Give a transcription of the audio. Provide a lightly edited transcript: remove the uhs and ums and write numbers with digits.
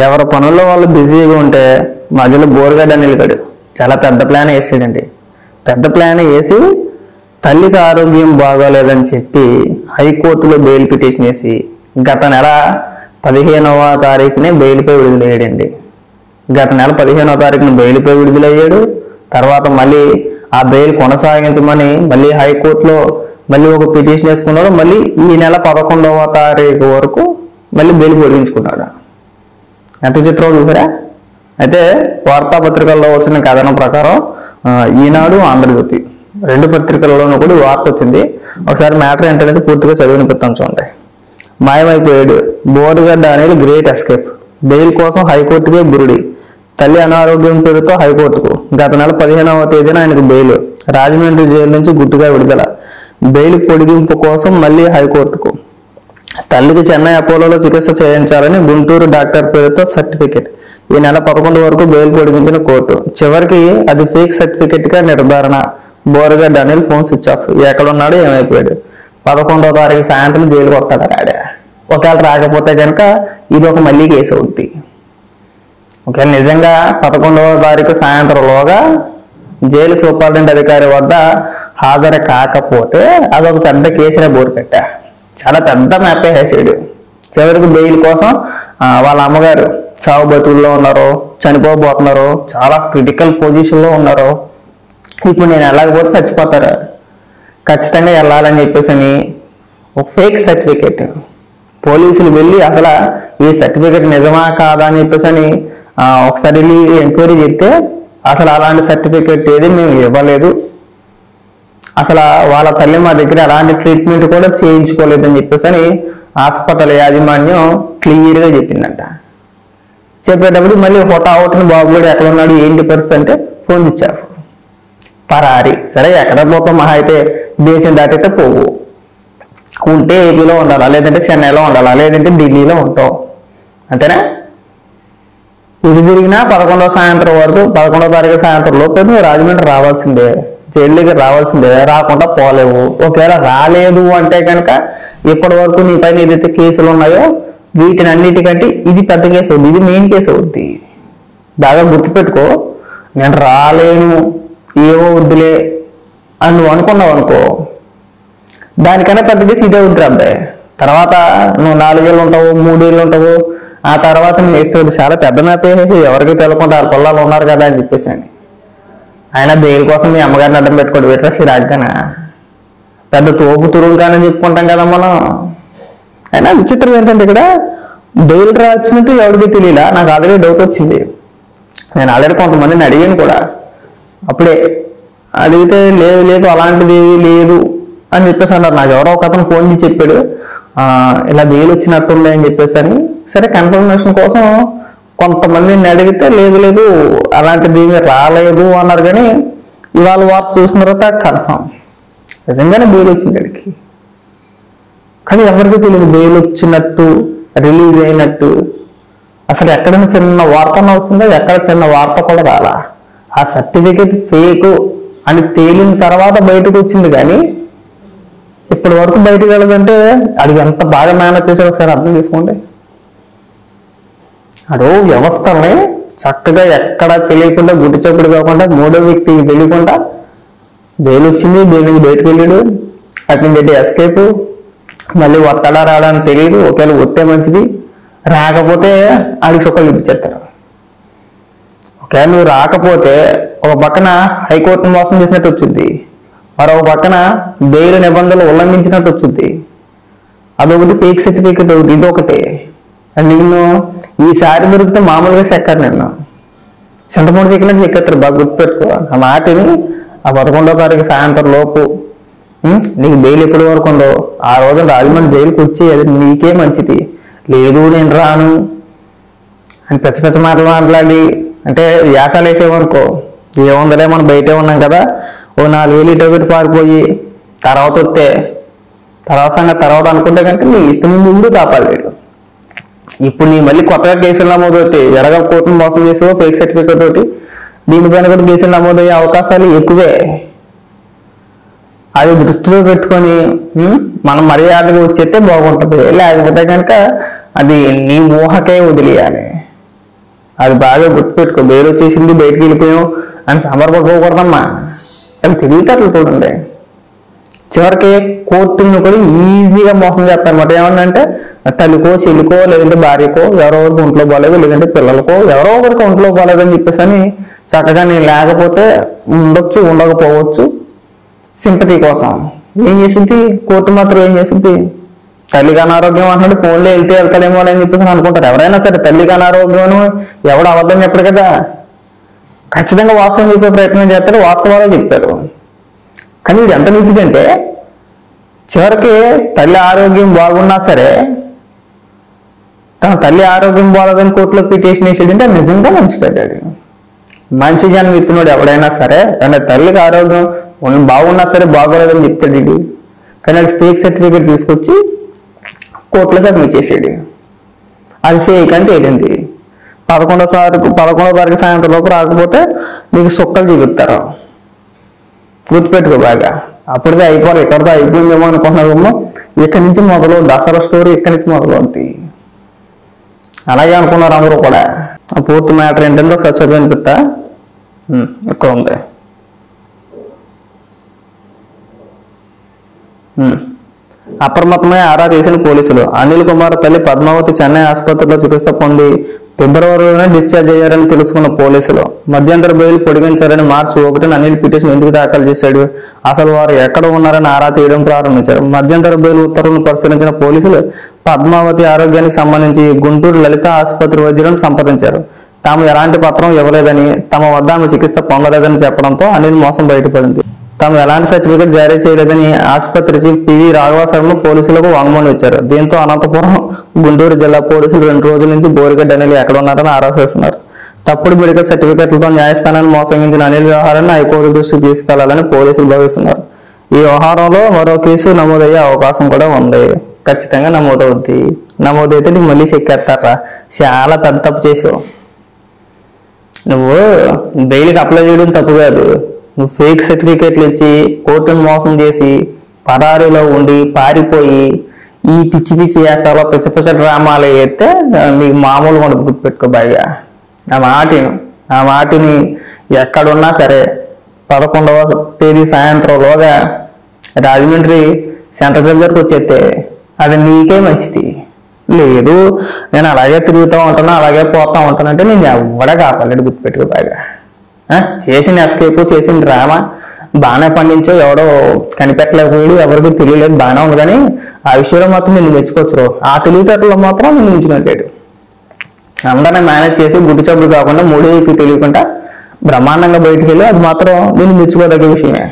ఎవరి పనుల్లో వాళ్ళు బిజీగా ఉంటే మధ్యలో బోరుగడ్డ నిలకడు చాలా పెద్ద ప్లాన్ వేసాడండి. పెద్ద ప్లాన్ వేసి తల్లికి ఆరోగ్యం బాగోలేదని చెప్పి హైకోర్టులో బెయిల్ పిటిషన్ వేసి గత నెల 15వ తారీఖునే బెయిల్పై విడుదలయ్యాడండి. గత నెల 15వ తారీఖున బెయిల్పై విడుదలయ్యాడు. తర్వాత మళ్ళీ ఆ బెయిల్ కొనసాగించమని మళ్ళీ హైకోర్టులో మళ్ళీ ఒక పిటిషన్ వేసుకున్నాడు. మళ్ళీ ఈ నెల 11వ తారీఖు వరకు మళ్ళీ బెయిల్ పొడిగించుకున్నాడు. ఎంత చిత్రం చూసారా. అయితే వార్తాపత్రికల్లో వచ్చిన కథనం ప్రకారం ఈనాడు, ఆంధ్రజ్యోతి 2 పత్రికల్లోనూ కూడా వార్త వచ్చింది. ఒకసారి మ్యాటర్ ఏంటనేది పూర్తిగా చదివినిపిస్తాను చూడండి. మాయమైపోయాడు, బోరుగడ్డ అనేది గ్రేట్ ఎస్కేప్, బెయిల్ కోసం హైకోర్టుకే బురుడి, తల్లి అనారోగ్యం పేరుతో హైకోర్టుకు, గత నెల 15వ తేదీన ఆయనకు బెయిల్, రాజమండ్రి జైలు నుంచి గుట్టుగా విడుదల, బెయిల్ పొడిగింపు కోసం మళ్ళీ హైకోర్టుకు, తల్లికి చెన్నై అపోలోలో చికిత్స చేయించాలని గుంటూరు డాక్టర్ పేరుతో సర్టిఫికెట్, ఈ నెల 11 వరకు బెయిల్ పొడిగించిన కోర్టు, చివరికి అది ఫేక్ సర్టిఫికెట్ గా నిర్ధారణ, Borugadda Anil phone switch off, ఎక్కడున్నాడు ఏమైపోయాడు, 11వ తారీఖు సాయంత్రం జైలు కొట్టాడు రాడే. ఒకవేళ రాకపోతే కనుక ఇది ఒక మళ్ళీ కేసు అవుద్ది. ఒకవేళ నిజంగా 11వ తారీఖు సాయంత్రంలోగా జైలు సూపరింటెండెంట్ అధికారి వద్ద హాజరు కాకపోతే అదొక పెద్ద కేసునే బోరు పెట్టా. చాలా పెద్ద మ్యాపే వేసాడు. చివరికి బెయిల్ కోసం వాళ్ళ అమ్మగారు చావు బతుకుల్లో ఉన్నారు, చనిపోబోతున్నారు, చాలా క్రిటికల్ పొజిషన్లో ఉన్నారు, ఇప్పుడు నేను వెళ్ళకపోతే చచ్చిపోతారు, ఖచ్చితంగా వెళ్ళాలని చెప్పేసి అని ఒక ఫేక్ సర్టిఫికేట్ పోలీసులు వెళ్ళి అసలు ఈ సర్టిఫికేట్ నిజమా కాదా అని చెప్పేసి అని ఒకసారి వెళ్ళి ఎంక్వైరీ చేస్తే అసలు అలాంటి సర్టిఫికేట్ ఏది మేము ఇవ్వలేదు, అసలు వాళ్ళ తల్లి మా దగ్గర అలాంటి ట్రీట్మెంట్ కూడా చేయించుకోలేదని చెప్పేసి అని హాస్పిటల్ యాజమాన్యం క్లియర్గా చెప్పిందంట. చెప్పేటప్పుడు మళ్ళీ హోటాహోటని బాబు కూడా ఎక్కడ ఉన్నాడు ఏంటి పరిస్థితి అంటే ఫోన్ ఇచ్చారు, పరారి. సరే ఎక్కడ పోతాం, మహా అయితే దేశం దాటితే పోవు, ఉంటే ఏపీలో ఉండాలా, లేదంటే చెన్నైలో ఉండాలా, లేదంటే ఢిల్లీలో ఉంటావు, అంతేనా. ఇది తిరిగినా 11వ సాయంత్రం వరకు 11వ తారీఖు సాయంత్రం లోపు నువ్వు రాజమండ్రి రావాల్సిందే, జైలు దగ్గర రావాల్సిందే, రాకుండా పోలేవు. ఒకవేళ రాలేదు అంటే కనుక ఇప్పటి వరకు నీ పైన ఏదైతే కేసులు ఉన్నాయో వీటిని అన్నిటికంటే ఇది పెద్ద కేసు అవుద్ది, ఇది మెయిన్ కేసు అవుద్ది. బాగా గుర్తుపెట్టుకో, నేను రాలేను ఏవో వద్దులే అని నువ్వు అనుకున్నావు అనుకో, దానికన్నా పెద్ద కేసు ఇదే వద్దు అబ్బాయి. తర్వాత నువ్వు 4 ఏళ్ళు ఉంటావు, 3 ఏళ్ళు ఉంటావు, ఆ తర్వాత నేను ఇస్తుంది చాలా పెద్ద మ్యాప్ వేసేసి ఎవరికి తెలకుండా వాళ్ళ పిల్లలు ఉన్నారు కదా అని చెప్పేసి అని. ఆయన బెయిల్ కోసం మీ అమ్మగారిని అడ్డం పెట్టుకోడు, వెట్రసి రాగ్గానా పెద్ద తోపు తురుగుగానే చెప్పుకుంటాం కదా మనం. అయినా విచిత్రం ఏంటంటే ఇక్కడ బెయిల్ రాచ్చినట్టు ఎవరికి తెలియలా. నాకు ఆల్రెడీ డౌట్ వచ్చింది, నేను ఆల్రెడీ కొంతమందిని అడిగాను కూడా. అప్పుడే అడిగితే లేదు లేదు అలాంటిది లేదు అని చెప్పేసి అన్నారు. నాకు ఎవరో ఒక అతను ఫోన్ చేసి చెప్పాడు ఇలా బెయిల్ వచ్చినట్టుంది అని చెప్పేసి అని. సరే కన్ఫర్మేషన్ కోసం కొంతమందిని అడిగితే లేదు లేదు అలాంటిది రాలేదు అన్నారు. కానీ ఇవాళ వార్త చూసిన తర్వాత కన్ఫర్మ్ నిజంగానే బెయిల్ వచ్చింది అడిగి. కానీ ఎవరికి తెలియదు బెయిల్ వచ్చినట్టు, రిలీజ్ అయినట్టు. అసలు ఎక్కడైనా చిన్న వార్త వచ్చిందో, ఎక్కడ చిన్న వార్త కూడా రాలా. ఆ సర్టిఫికేట్ ఫేక్ అని తేలిన తర్వాత బయటకు వచ్చింది, కానీ ఇప్పటి వరకు బయటకు వెళ్ళదంటే అడిగి ఎంత బాగా మేనేజ్ చేశారు ఒకసారి అర్థం చేసుకోండి. అదో వ్యవస్థల్ని చక్కగా ఎక్కడ తెలియకుండా గుడి చప్పుడు కాకుండా మూడో వ్యక్తికి తెలియకుండా బెయిల్ వచ్చింది, బెయిల్ నుంచి బయటకు వెళ్ళాడు, అటు నుంచి ఎస్కేప్, మళ్ళీ వస్తాడా రాడా అని తెలియదు. ఒకవేళ వస్తే మంచిది, రాకపోతే ఆడికి చొక్కలు ఇప్పించేస్తారు. ఒకవేళ నువ్వు రాకపోతే ఒక పక్కన హైకోర్టును మోసం చేసినట్టు వచ్చింది, మరొక పక్కన బెయిల్ నిబంధనలు ఉల్లంఘించినట్టు వచ్చింది. అదొకటి ఫేక్ సర్టిఫికేట్ ఒకటి, ఇదొకటి. అండ్ నిన్ను ఈసారి దొరికితే మామూలుగా చెక్కారు, నిన్ను చింతపండు చెక్కినట్టు చెక్కేస్తారు. బాగా గుర్తుపెట్టుకో ఆ మాటని. ఆ 11వ తారీఖు సాయంత్రం లోపు నీకు బెయిల్ ఎప్పటి వరకు ఉందో ఆ రోజు రాజమండ్రి జైలుకి వచ్చి అది నీకే మంచిది. లేదు నేను రాను అని పెచ్చ పెచ్చ మాటలు మాట్లాడి అంటే వ్యాసాలు వేసేవనుకో, ఏముందలే మనం బయటే ఉన్నాం కదా, ఓ 4 వేలు ఇటు పెట్టి పారిపోయి తర్వాత వస్తే తర్వాత సంగతి తర్వాత అనుకుంటే కనుక నీ ఇష్టం ముందు కాపాడలేడు. ఇప్పుడు నీ మళ్ళీ కొత్తగా కేసులు నమోదవుతాయి, ఎరగ కోర్టును మోసం చేసావో ఫేక్ సర్టిఫికేట్ తోటి, దీనిపైన కూడా కేసులు నమోదయ్యే అవకాశాలు ఎక్కువే. అది దృష్టిలో పెట్టుకొని మనం మర్యాదగా వచ్చేస్తే బాగుంటుంది. లేకపోతే కనుక అది నీ ఊహకే వదిలేయాలి. అది బాగా గుర్తుపెట్టుకో. బెయిల్ వచ్చేసింది, బయటికి వెళ్ళిపోయాం అని సంబరపడిపోకూడదమ్మా. అది తెలివితేటలు చూడండి. చివరికి కోర్టుని కూడా ఈజీగా మోసం చేస్తారన్నమాట. ఏమన్నంటే తల్లికో చెల్లికో లేదంటే భార్యకో ఎవరో ఒకరికి ఒంట్లో పోలేదు, లేదంటే పిల్లలకో ఎవరో ఒకరికి ఒంట్లో పోలేదు అని చెప్పేసి అని చక్కగా నేను లేకపోతే ఉండొచ్చు, ఉండకపోవచ్చు, సింపతి కోసం ఏం చేసింది కోర్టు మాత్రం. ఏం చేసింది, తల్లికి అనారోగ్యం అంటున్నాడు, ఫోన్లో వెళ్తే వెళ్తాడేమో అని చెప్పేసి అనుకుంటారు. ఎవరైనా సరే తల్లికి అనారోగ్యం ఎవడు అబద్ధం చెప్పడు కదా, ఖచ్చితంగా వాస్తవం చెప్పే ప్రయత్నం చేస్తాడు, వాస్తవాలే చెప్పారు. కానీ ఇది ఎంత నీతికంటే చివరికి తల్లి ఆరోగ్యం బాగున్నా సరే తన తల్లి ఆరోగ్యం బాగోదని కోర్టులో పిటిషన్ వేసాడంటే నిజంగా మంచి కట్టాడు. మంచి జనం ఇచ్చినోడు ఎవడైనా సరే అంటే తల్లికి ఆరోగ్యం బాగున్నా సరే బాగోలేదని చెప్తాడు ఇది. కానీ అది ఫేక్ సర్టిఫికేట్ తీసుకొచ్చి కోర్టులో సబ్మిట్ చేసాడు. అది ఫేక్ అని తేలింది. 11వ తారీఖు సాయంత్రం లోపు రాకపోతే నీకు సుక్కలు చూపిస్తారు. గుర్తుపెట్టుకో బాగా. అప్పుడే అయిపోవాలి, ఎక్కడితో అయిపోయిందేమో అనుకుంటున్నామో. ఇక్కడి నుంచి మొదలు దసరా స్టోరీ ఇక్కడి నుంచి మొదలవుద్ది. అలాగే అనుకున్నారు అందరూ కూడా. ఆ పూర్తి మ్యాటర్ ఏంటంటే ఒకసారి చదివి అనిపిస్తా. ఇక్కడ ఉంది. అప్రమత్తమై ఆరా తీసిన పోలీసులు. అనిల్ కుమార్ తల్లి పద్మావతి చెన్నై ఆసుపత్రిలో చికిత్స పొంది ఫిబ్రవరిలోనే డిశ్చార్జ్ అయ్యారని తెలుసుకున్న పోలీసులు మధ్యంతర బెయిల్ పొడిగించారని మార్చి 1న అనిల్ పిటిషన్ ఎందుకు దాఖలు చేశాడు, అసలు వారు ఎక్కడ ఉన్నారని ఆరా తీయడం ప్రారంభించారు. మధ్యంతర బెయిల్ ఉత్తర్వులను పరిశీలించిన పోలీసులు పద్మావతి ఆరోగ్యానికి సంబంధించి గుంటూరు లలిత ఆసుపత్రి వైద్యులను సంప్రదించారు. తాము ఎలాంటి పత్రం ఇవ్వలేదని, తమ వద్ద ఆమె చికిత్స పొందలేదని చెప్పడంతో అనిల్ మోసం బయటపడింది. తాము ఎలాంటి సర్టిఫికేట్ జారీ చేయలేదని ఆసుపత్రి చీఫ్ పివి రాఘవ శర్మ పోలీసులకు వాంగ్మూలం ఇచ్చారు. దీంతో అనంతపురం, గుంటూరు జిల్లా పోలీసులు 2 రోజుల నుంచి బోరిగడ్డ అనిల్ ఎక్కడ ఉన్నారని ఆరా చేస్తున్నారు. తప్పుడు మెడికల్ సర్టిఫికేట్లతో న్యాయస్థానాన్ని మోసగించిన అనిల్ వ్యవహారాన్ని హైకోర్టు దృష్టికి తీసుకెళ్లాలని పోలీసులు భావిస్తున్నారు. ఈ వ్యవహారంలో మరో కేసు నమోదయ్యే అవకాశం కూడా ఉంది. ఖచ్చితంగా నమోదవుద్ది. నమోదైతే నీకు మళ్ళీ చెక్కేస్తారా, చాలా పెద్ద తప్పు చేసావు. నువ్వు బెయిల్కి అప్లై చేయడం తప్పు కాదు. నువ్వు ఫేక్ సర్టిఫికేట్లు ఇచ్చి కోర్టును మోసం చేసి పరారీలో ఉండి పారిపోయి ఈ పిచ్చి పిచ్చి చేస్తాలో పిచ్చ డ్రామాలు వేస్తే నీకు మామూలుగా ఉండదు. గుర్తుపెట్టుకో బాగా. ఆ మాటిని ఎక్కడున్నా సరే 11వ తేదీ సాయంత్రంలోగా రాజమండ్రి సెంట్రల్ జైలు దగ్గరకు వచ్చేస్తే అది నీకే మంచిది. లేదు నేను అలాగే తిరుగుతూ ఉంటాను, అలాగే పోతా ఉంటానంటే నేను ఎవడ కాపాలేడు. గుర్తుపెట్టుకో బాగా. చేసిన ఎస్కేప్, చేసిన డ్రామా బాగానే పండించో, ఎవడో కనిపెట్టలేకపోయాడు, ఎవరికి తెలియలేదు, బాగానే ఉంది. కానీ ఆ విషయంలో మాత్రం నిన్ను మెచ్చుకోవచ్చు. ఆ తెలివితేటలో మాత్రం నిన్ను ఉంచుకున్నాడు. అందరినీ మేనేజ్ చేసి గుడ్డు చప్పుడు కాకుండా 3 తెలియకుండా బ్రహ్మాండంగా బయటికి వెళ్ళి అది మాత్రం నేను మెచ్చుకోదగ్గ విషయమే.